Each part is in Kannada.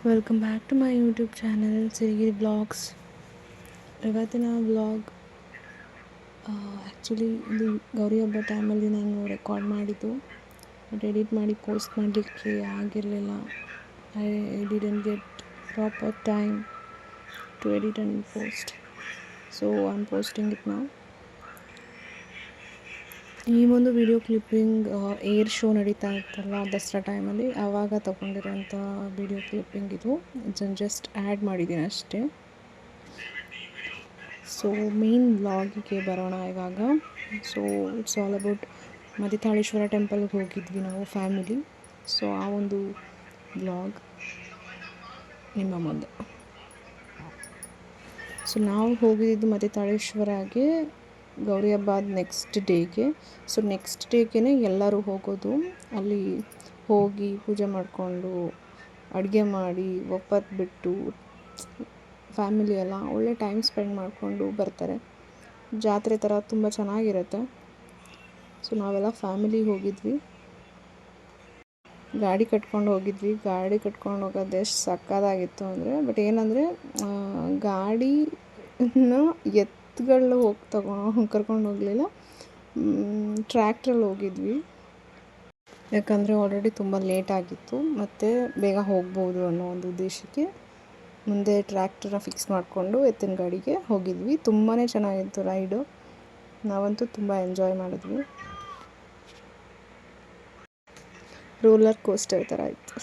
Welcome back to my YouTube channel Sirigiri blogs. ಇವತ್ತಿನ ವ್ಲಾಗ್ ಆ್ಯಕ್ಚುಲಿ ಇದು ಗೌರಿ ಹಬ್ಬ ಟೈಮಲ್ಲಿ ನಾನು ರೆಕಾರ್ಡ್ ಮಾಡಿದ್ದು, ಬಟ್ ಎಡಿಟ್ ಮಾಡಿ ಪೋಸ್ಟ್ ಮಾಡಲಿಕ್ಕೆ ಆಗಿರಲಿಲ್ಲ. I didn't get proper time to edit and post, so I am posting it now. ಈ ಒಂದು ವಿಡಿಯೋ ಕ್ಲಿಪ್ಪಿಂಗ್ ಏರ್ ಶೋ ನಡೀತಾ ಇತ್ತಲ್ಲ ದಸರಾ ಟೈಮಲ್ಲಿ, ಆವಾಗ ತೊಗೊಂಡಿರೋಂಥ ವಿಡಿಯೋ ಕ್ಲಿಪ್ಪಿಂಗ್ ಇದು. ಇದನ್ನು ಜಸ್ಟ್ ಆ್ಯಡ್ ಮಾಡಿದ್ದೀನಿ ಅಷ್ಟೇ. ಸೊ ಮೇನ್ ವ್ಲಾಗಿಗೆ ಬರೋಣ ಇವಾಗ. ಸೊ ಇಟ್ಸ್ ಆಲ್ ಅಬೌಟ್ ಮದಿತಾಳೇಶ್ವರ ಟೆಂಪಲ್ಗೆ ಹೋಗಿದ್ವಿ ನಾವು ಫ್ಯಾಮಿಲಿ. ಸೊ ಆ ಒಂದು ವ್ಲಾಗ್ ನಿಮ್ಮ ಮುಂದೆ. ಸೊ ನಾವು ಹೋಗಿದ್ದು ಮದಿತಾಳೇಶ್ವರಗೆ ಗೌರಿ ಹಬ್ಬ ಆದ ನೆಕ್ಸ್ಟ್ ಡೇಗೆ. ಸೊ ನೆಕ್ಸ್ಟ್ ಡೇಗೆ ಎಲ್ಲರೂ ಹೋಗೋದು. ಅಲ್ಲಿ ಹೋಗಿ ಪೂಜೆ ಮಾಡಿಕೊಂಡು ಅಡುಗೆ ಮಾಡಿ ಒಪ್ಪತ್ತು ಬಿಟ್ಟು ಫ್ಯಾಮಿಲಿ ಎಲ್ಲ ಒಳ್ಳೆ ಟೈಮ್ ಸ್ಪೆಂಡ್ ಮಾಡಿಕೊಂಡು ಬರ್ತಾರೆ. ಜಾತ್ರೆ ಥರ ತುಂಬ ಚೆನ್ನಾಗಿರುತ್ತೆ. ಸೊ ನಾವೆಲ್ಲ ಫ್ಯಾಮಿಲಿ ಹೋಗಿದ್ವಿ, ಗಾಡಿ ಕಟ್ಕೊಂಡು ಹೋಗಿದ್ವಿ. ಗಾಡಿ ಕಟ್ಕೊಂಡು ಹೋಗೋದು ಎಷ್ಟು ಸಕ್ಕತ್ತಾಗಿತ್ತು ಅಂದರೆ, ಬಟ್ ಏನಂದರೆ ಗಾಡಿನ ಎತ್ತುಗಳು ಕರ್ಕೊಂಡು ಹೋಗಲಿಲ್ಲ, ಟ್ರ್ಯಾಕ್ಟ್ರಲ್ಲಿ ಹೋಗಿದ್ವಿ. ಯಾಕಂದರೆ ಆಲ್ರೆಡಿ ತುಂಬ ಲೇಟ್ ಆಗಿತ್ತು ಮತ್ತು ಬೇಗ ಹೋಗ್ಬೋದು ಅನ್ನೋ ಒಂದು ಉದ್ದೇಶಕ್ಕೆ ಮುಂದೆ ಟ್ರ್ಯಾಕ್ಟರ್ನ ಫಿಕ್ಸ್ ಮಾಡಿಕೊಂಡು ಎತ್ತಿನ ಗಾಡಿಗೆ ಹೋಗಿದ್ವಿ. ತುಂಬಾ ಚೆನ್ನಾಗಿತ್ತು ರೈಡು. ನಾವಂತೂ ತುಂಬ ಎಂಜಾಯ್ ಮಾಡಿದ್ವಿ. ರೋಲರ್ ಕೋಸ್ಟರ್ ಥರ ಇತ್ತು.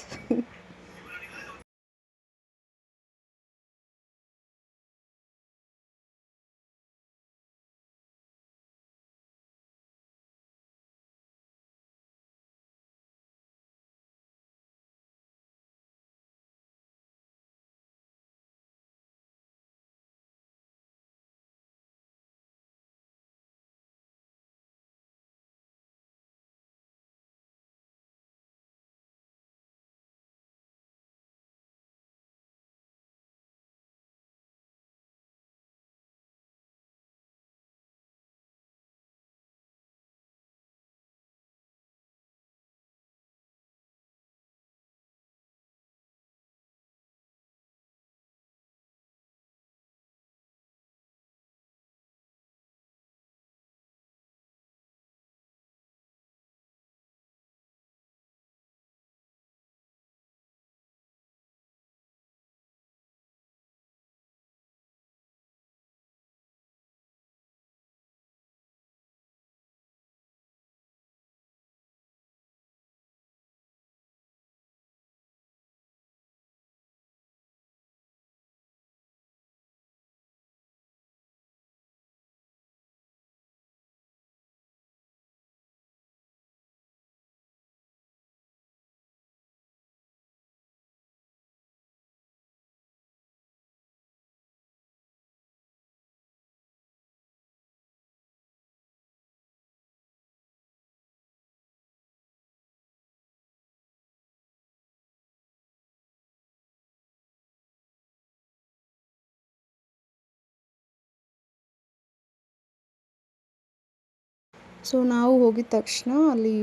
ಸೊ ನಾವು ಹೋಗಿದ ತಕ್ಷಣ ಅಲ್ಲಿ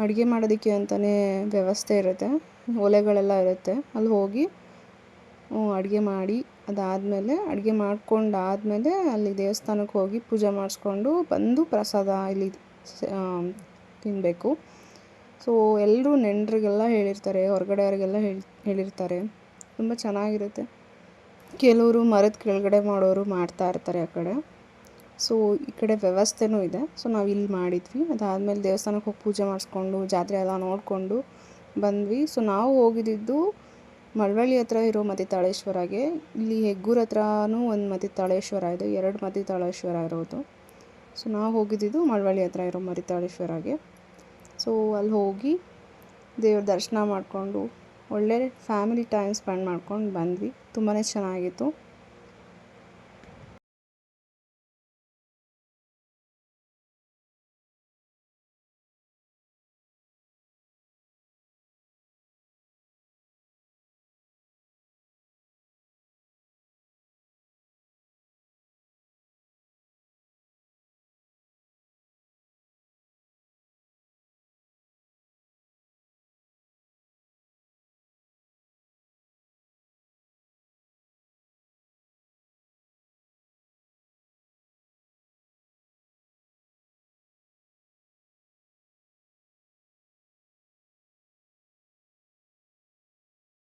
ಅಡುಗೆ ಮಾಡೋದಕ್ಕೆ ಅಂತಲೇ ವ್ಯವಸ್ಥೆ ಇರುತ್ತೆ, ಒಲೆಗಳೆಲ್ಲ ಇರುತ್ತೆ. ಅಲ್ಲಿ ಹೋಗಿ ಅಡುಗೆ ಮಾಡಿ ಅದಾದಮೇಲೆ ಅಡುಗೆ ಮಾಡ್ಕೊಂಡಾದಮೇಲೆ ಅಲ್ಲಿ ದೇವಸ್ಥಾನಕ್ಕೆ ಹೋಗಿ ಪೂಜೆ ಮಾಡಿಸ್ಕೊಂಡು ಬಂದು ಪ್ರಸಾದ ಇಲ್ಲಿ ತಿನ್ನಬೇಕು. ಸೊ ಎಲ್ಲರೂ ನೆಂಟರಿಗೆಲ್ಲ ಹೇಳಿರ್ತಾರೆ, ಹೊರಗಡೆಯವ್ರಿಗೆಲ್ಲ ಹೇಳಿರ್ತಾರೆ. ತುಂಬ ಚೆನ್ನಾಗಿರುತ್ತೆ. ಕೆಲವರು ಮರದ ಕೆಳಗಡೆ ಮಾಡೋರು ಮಾಡ್ತಾ ಇರ್ತಾರೆ ಆ ಕಡೆ. ಸೊ ಈ ಕಡೆ ವ್ಯವಸ್ಥೆನೂ ಇದೆ. ಸೊ ನಾವು ಇಲ್ಲಿ ಮಾಡಿದ್ವಿ. ಅದಾದಮೇಲೆ ದೇವಸ್ಥಾನಕ್ಕೆ ಹೋಗಿ ಪೂಜೆ ಮಾಡಿಸ್ಕೊಂಡು ಜಾತ್ರೆ ಎಲ್ಲ ನೋಡಿಕೊಂಡು ಬಂದ್ವಿ. ಸೊ ನಾವು ಹೋಗಿದ್ದು ಮಳವಳ್ಳಿ ಹತ್ರ ಇರೋ ಮದಿತಾಳೇಶ್ವರಗೆ. ಇಲ್ಲಿ ಹೆಗ್ಗೂರ ಹತ್ರನೂ ಒಂದು ಮದಿತಾಳೇಶ್ವರ ಇದೆ, 2 ಮದಿತಾಳೇಶ್ವರ ಇರೋದು. ಸೊ ನಾವು ಹೋಗಿದ್ದು ಮಳವಳ್ಳಿ ಹತ್ರ ಇರೋ ಮದಿತಾಳೇಶ್ವರಗೆ. ಸೊ ಅಲ್ಲಿ ಹೋಗಿ ದೇವ್ರ ದರ್ಶನ ಮಾಡಿಕೊಂಡು ಒಳ್ಳೆ ಫ್ಯಾಮಿಲಿ ಟೈಮ್ ಸ್ಪೆಂಡ್ ಮಾಡ್ಕೊಂಡು ಬಂದ್ವಿ. ತುಂಬಾ ಚೆನ್ನಾಗಿತ್ತು.